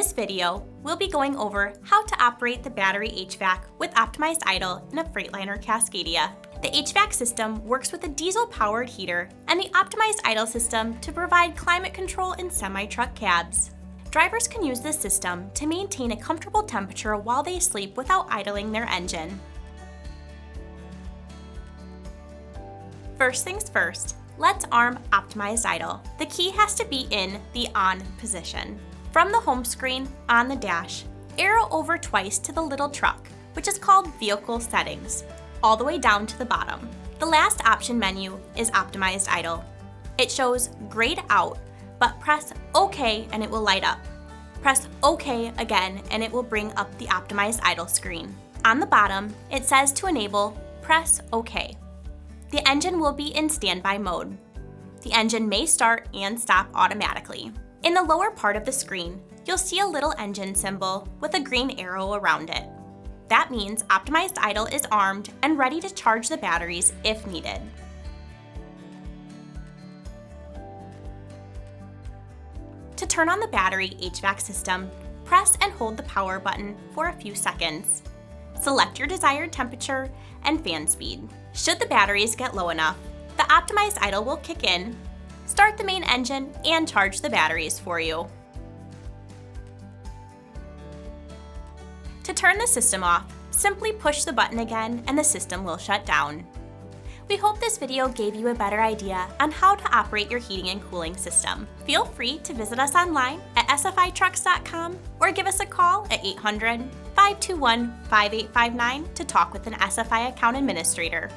this video, we'll be going over how to operate the battery HVAC with optimized idle in a Freightliner Cascadia. The HVAC system works with a diesel-powered heater and the optimized idle system to provide climate control in semi-truck cabs. Drivers can use this system to maintain a comfortable temperature while they sleep without idling their engine. First things first, let's arm optimized idle. The key has to be in the on position. From the home screen on the dash, arrow over twice to the little truck, which is called Vehicle Settings, all the way down to the bottom. The last option menu is optimized idle. It shows grayed out, but press OK and it will light up. Press OK again and it will bring up the optimized idle screen. On the bottom, it says to enable, press OK. The engine will be in standby mode. The engine may start and stop automatically. In the lower part of the screen, you'll see a little engine symbol with a green arrow around it. That means optimized idle is armed and ready to charge the batteries if needed. To turn on the battery HVAC system, press and hold the power button for a few seconds. Select your desired temperature and fan speed. Should the batteries get low enough, the optimized idle will kick in, start the main engine, and charge the batteries for you. To turn the system off, simply push the button again and the system will shut down. We hope this video gave you a better idea on how to operate your heating and cooling system. Feel free to visit us online at sfitrucks.com or give us a call at 800-521-5859 to talk with an SFI account administrator.